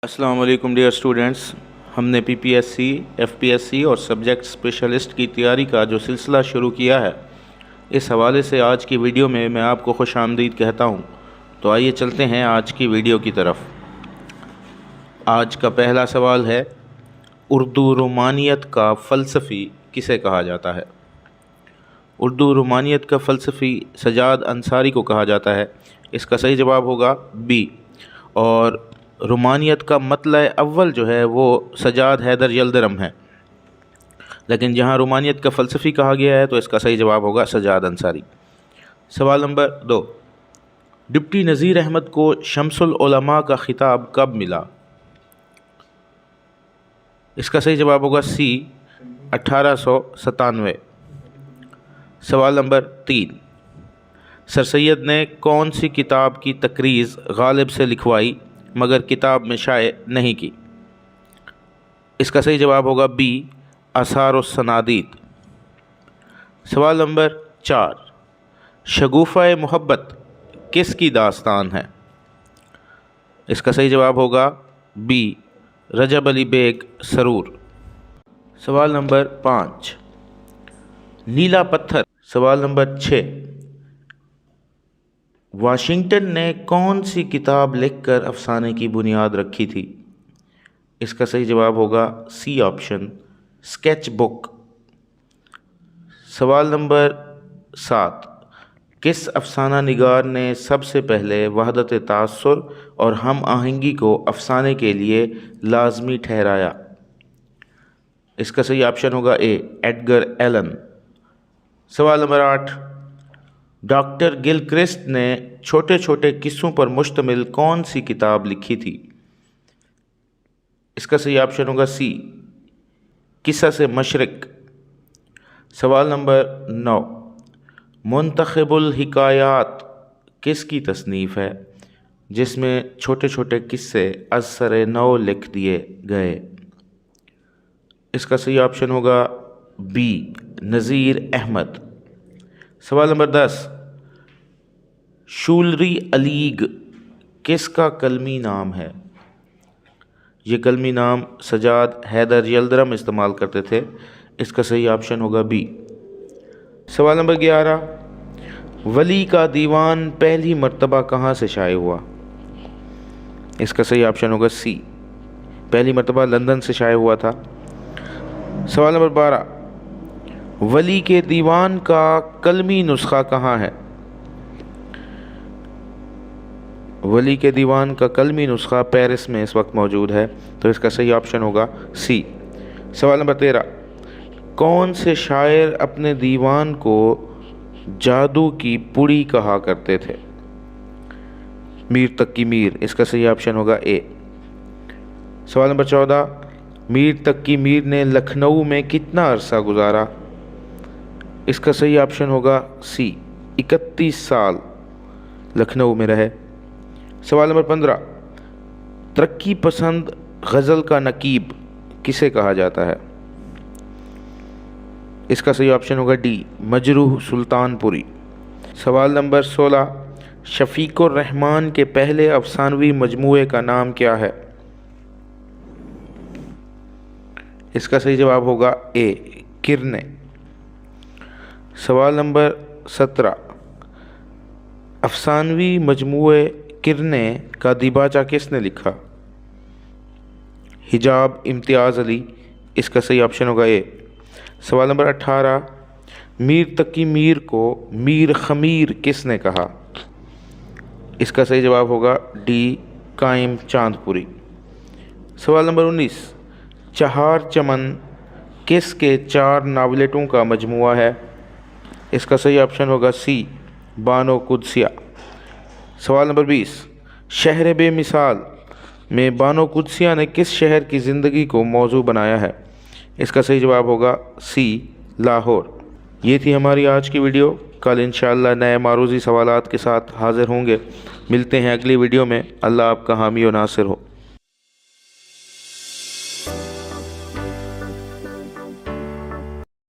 अस्सलाम वालेकुम dear students. हमने पीपीएससी, एफपीएससी और सब्जेक्ट स्पेशलिस्ट की तैयारी का जो सिलसिला शुरू किया है, इस हवाले से आज की वीडियो में मैं आपको खुश आमदीद कहता हूँ। तो आइए चलते हैं आज की वीडियो की तरफ। आज का पहला सवाल है, उर्दू रोमानियत का फ़लसफ़ी किसे कहा जाता है? उर्दू रोमानियत का फ़लसफ़ी सजाद अंसारी को कहा जाता है। इसका सही जवाब होगा बी। और रोमानियत का मतला अव्वल जो है वो सजाद हैदर यल्दरम है, लेकिन जहाँ रोमानियत का फ़लसफ़ी कहा गया है तो इसका सही जवाब होगा सजाद अंसारी। सवाल नंबर 2, डिप्टी नज़ीर अहमद को शम्सुल उलमा का खिताब कब मिला? इसका सही जवाब होगा सी, 1897। सवाल नंबर 3, सर सैयद ने कौन सी किताब की तकरीज़ गालिब से लिखवाई मगर किताब में शाये नहीं की? इसका सही जवाब होगा बी, आसारुस्सनादीद। सवाल नंबर 4, शगुफ़ा मोहब्बत किसकी दास्तान है? इसका सही जवाब होगा बी, रजब अली बेग सरूर। सवाल नंबर 5, नीला पत्थर। सवाल नंबर 6, वाशिंगटन ने कौन सी किताब लिखकर अफसाने की बुनियाद रखी थी? इसका सही जवाब होगा सी ऑप्शन, स्केच बुक। सवाल नंबर 7, किस अफसाना निगार ने सबसे पहले वहदत तासुर और हम आहंगी को अफसाने के लिए लाजमी ठहराया? इसका सही ऑप्शन होगा ए, एडगर एलन। सवाल नंबर 8, डॉक्टर गिलक्रिस्ट ने छोटे छोटे किस्सों पर मुश्तमिल कौन सी किताब लिखी थी? इसका सही ऑप्शन होगा सी, किस्सा मशरिक। सवाल नंबर 9, मुंतखबुल हिकायात किसकी तसनीफ़ है जिसमें छोटे छोटे किस्से असर नौ लिख दिए गए? इसका सही ऑप्शन होगा बी, नज़ीर अहमद। सवाल नंबर 10, शूलरी अलीग किसका कलमी नाम है? ये कलमी नाम सजाद हैदर यल्दरम इस्तेमाल करते थे। इसका सही ऑप्शन होगा बी। सवाल नंबर 11, वली का दीवान पहली मर्तबा कहाँ से शाये हुआ? इसका सही ऑप्शन होगा सी, पहली मर्तबा लंदन से शाये हुआ था। सवाल नंबर 12, वली के दीवान का कलमी नुस्खा कहाँ है? वली के दीवान का कलमी नुस्खा पेरिस में इस वक्त मौजूद है, तो इसका सही ऑप्शन होगा सी। सवाल नंबर 13, कौन से शायर अपने दीवान को जादू की पुड़ी कहा करते थे? मीर तकी मीर। इसका सही ऑप्शन होगा ए। सवाल नंबर 14, मीर तकी मीर ने लखनऊ में कितना अरसा गुजारा? इसका सही ऑप्शन होगा सी, 31 साल लखनऊ में रहे। सवाल नंबर 15, तरक्की पसंद गज़ल का नकीब किसे कहा जाता है? इसका सही ऑप्शन होगा डी, मजरूह सुल्तानपुरी। सवाल नंबर 16, शफ़ीकुर रहमान के पहले अफसानवी मजमूए का नाम क्या है? इसका सही जवाब होगा ए, किरने। सवाल नंबर 17, अफसानवी मजमूए किरने का दिबाचा किसने लिखा? हिजाब इम्तियाज़ अली। इसका सही ऑप्शन होगा ए। सवाल नंबर 18, मीर तकी मीर को मीर खमीर किसने कहा? इसका सही जवाब होगा डी, कायम चांदपुरी। सवाल नंबर 19, चहार चमन किसके 4 नावलेटों का मजमुआ है? इसका सही ऑप्शन होगा सी, बानो कुदसिया। सवाल नंबर 20, शहर बेमिसाल में बानो कुदसिया ने किस शहर की ज़िंदगी को मौजू बनाया है? इसका सही जवाब होगा सी, लाहौर। ये थी हमारी आज की वीडियो। कल इंशाअल्लाह नए मारूज़ी सवालात के साथ हाज़िर होंगे। मिलते हैं अगली वीडियो में। अल्लाह आपका हामी और नासिर हो।